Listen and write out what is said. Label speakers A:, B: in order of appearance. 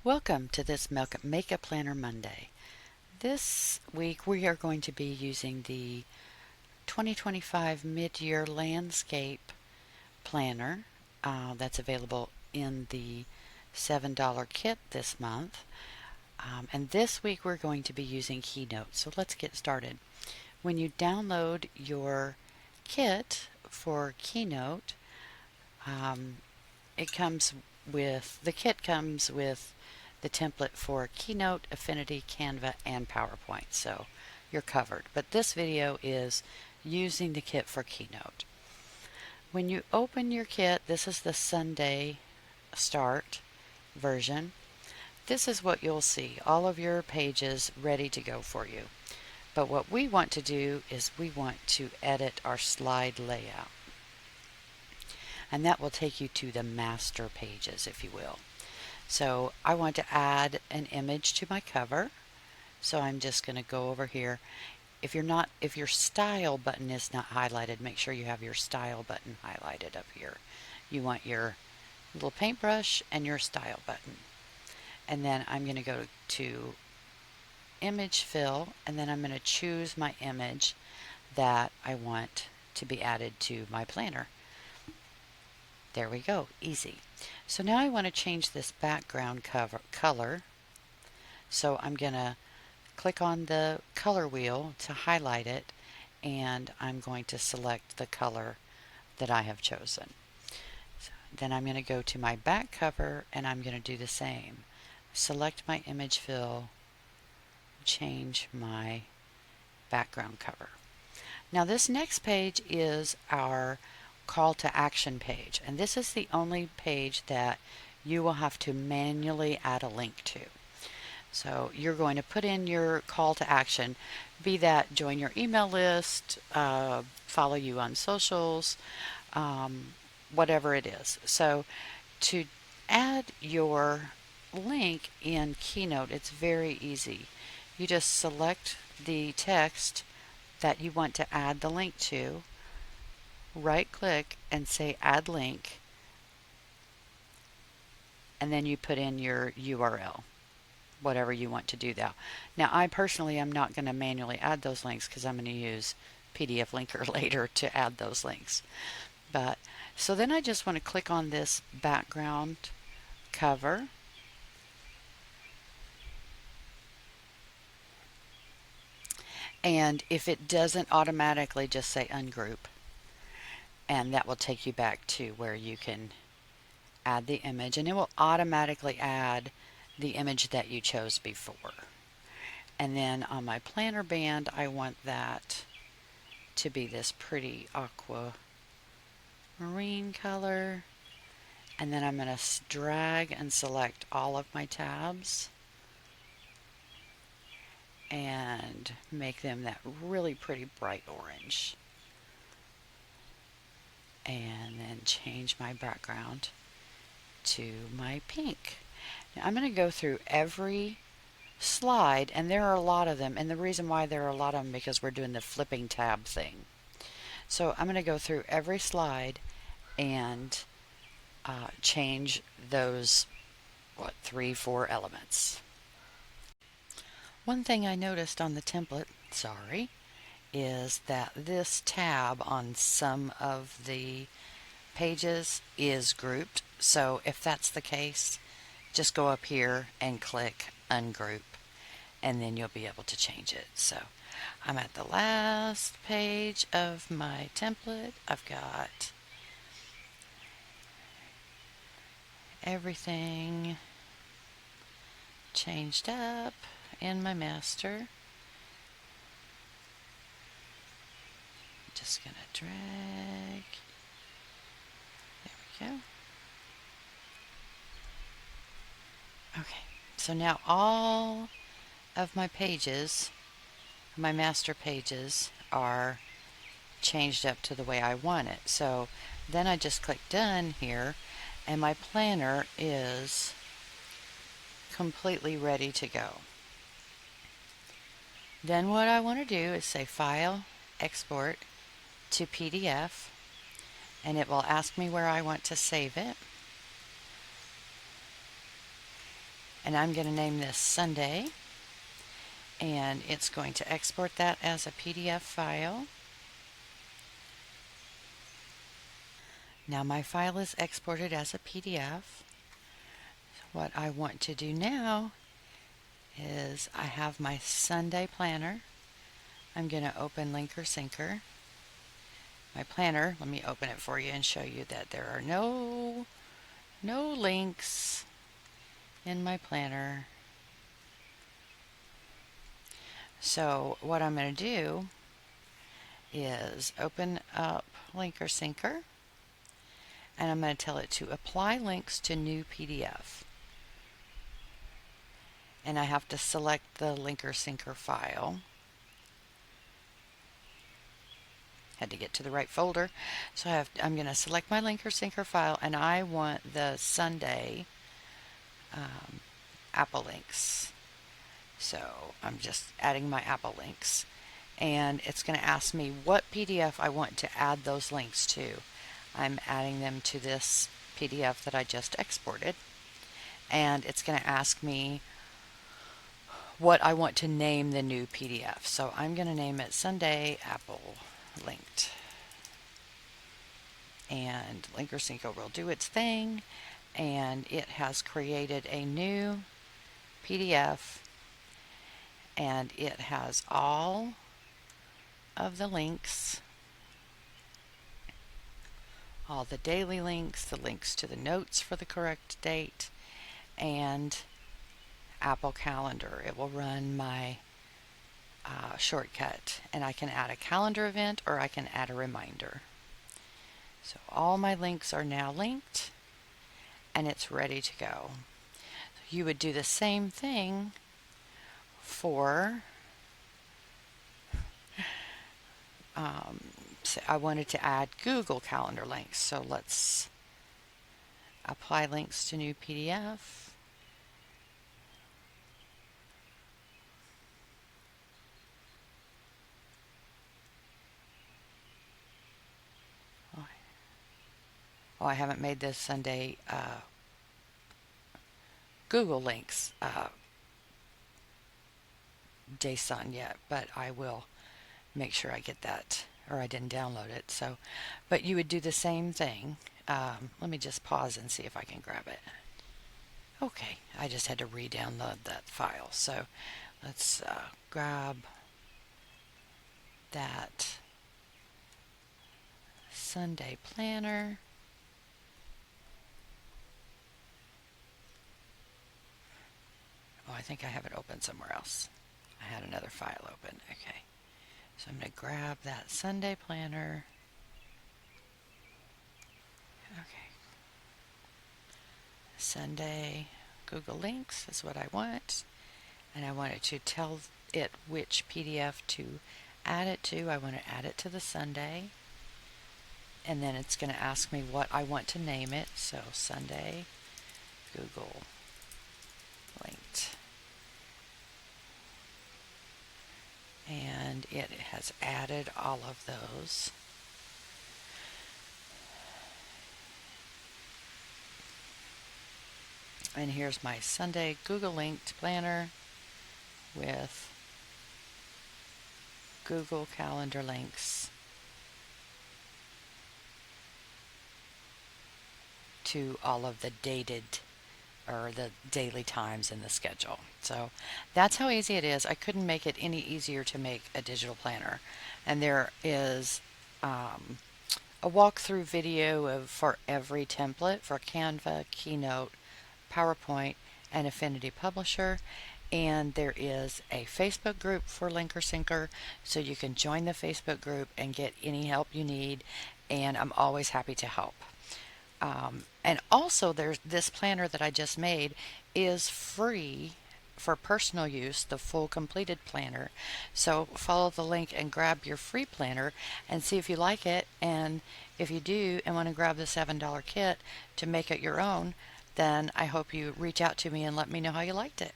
A: Welcome to this Make a Planner Monday. This week we are going to be using the 2025 Midyear Landscape Planner that's available in the $7 kit this month. And this week we're going to be using Keynote. So let's get started. When you download your kit for Keynote, the kit comes with the template for Keynote, Affinity, Canva, and PowerPoint. So you're covered. But this video is using the kit for Keynote. When you open your kit, this is the Sunday start version. This is what you'll see, all of your pages ready to go for you. But what we want to do is we want to edit our slide layout. And that will take you to the master pages, if you will. So I want to add an image to my cover. So I'm just going to go over here. If your style button is not highlighted, make sure you have your style button highlighted up here. You want your little paintbrush and your style button. And then I'm going to go to image fill, and then I'm going to choose my image that I want to be added to my planner. There we go, easy. So now I want to change this background color. So I'm going to click on the color wheel to highlight it, and I'm going to select the color that I have chosen. So then I'm going to go to my back cover, and I'm going to do the same. Select my image fill, change my background cover. Now this next page is our call to action page, and this is the only page that you will have to manually add a link to. So you're going to put in your call to action, be that join your email list, follow you on socials, whatever it is. So to add your link in Keynote, it's very easy. You just select the text that you want to add the link to, right click and say add link, and then you put in your URL, whatever you want to do that. Now I personally am not going to manually add those links because I'm going to use PDF-Linkr later to add those links. But so then I just want to click on this background cover, and if it doesn't automatically, just say ungroup, and that will take you back to where you can add the image, and it will automatically add the image that you chose before. And then on my planner band, I want that to be this pretty aqua marine color, and then I'm going to drag and select all of my tabs and make them that really pretty bright orange. And then change my background to my pink. Now I'm going to go through every slide, and there are a lot of them, and the reason why there are a lot of them because we're doing the flipping tab thing. So I'm going to go through every slide and change those 3-4 elements. One thing I noticed on the template, is that this tab on some of the pages is grouped. So if that's the case, just go up here and click ungroup, and then you'll be able to change it. So I'm at the last page of my template. I've got everything changed up in my master. Just gonna drag. There we go. Okay, so now all of my pages, my master pages, are changed up to the way I want it. So then I just click done here, and my planner is completely ready to go. Then what I want to do is say File, Export to PDF, and it will ask me where I want to save it. And I'm going to name this Sunday, and it's going to export that as a PDF file. Now my file is exported as a PDF. What I want to do now is I have my Sunday planner. I'm going to open LinkrSyncr. My planner, let me open it for you and show you that there are no links in my planner. So what I'm going to do is open up LinkrSyncr, and I'm going to tell it to apply links to new PDF. And I have to select the LinkrSyncr file. Had to get to the right folder. So I'm going to select my LinkrSyncr file, and I want the Sunday Apple links. So I'm just adding my Apple links, and it's going to ask me what PDF I want to add those links to. I'm adding them to this PDF that I just exported, and it's going to ask me what I want to name the new PDF. So I'm going to name it Sunday Apple Linked, and LinkrSyncr will do its thing, and it has created a new PDF, and it has all of the links, all the daily links, the links to the notes for the correct date, and Apple Calendar. It will run my shortcut, and I can add a calendar event or I can add a reminder. So all my links are now linked, and it's ready to go. You would do the same thing for so I wanted to add Google Calendar links, so let's apply links to new PDF. Oh, I haven't made this Sunday Google links JSON yet, but I will make sure I get that, or I didn't download it. So, but you would do the same thing. Let me just pause and see if I can grab it. Okay, I just had to re-download that file. So let's grab that Sunday planner. Oh, I think I have it open somewhere else. I had another file open. Okay. So I'm going to grab that Sunday planner. Okay. Sunday Google Links is what I want. And I want it to tell it which PDF to add it to. I want to add it to the Sunday. And then it's going to ask me what I want to name it. So Sunday Google Linked. And it has added all of those. And here's my Sunday Google Linked planner with Google Calendar links to all of the dated or the daily times in the schedule. So that's how easy it is. I couldn't make it any easier to make a digital planner. And there is a walkthrough video for every template for Canva, Keynote, PowerPoint, and Affinity Publisher. And there is a Facebook group for LinkrSyncr, so you can join the Facebook group and get any help you need, and I'm always happy to help. And also there's this planner that I just made is free for personal use, the full completed planner. So follow the link and grab your free planner and see if you like it. And if you do and want to grab the $7 kit to make it your own, then I hope you reach out to me and let me know how you liked it.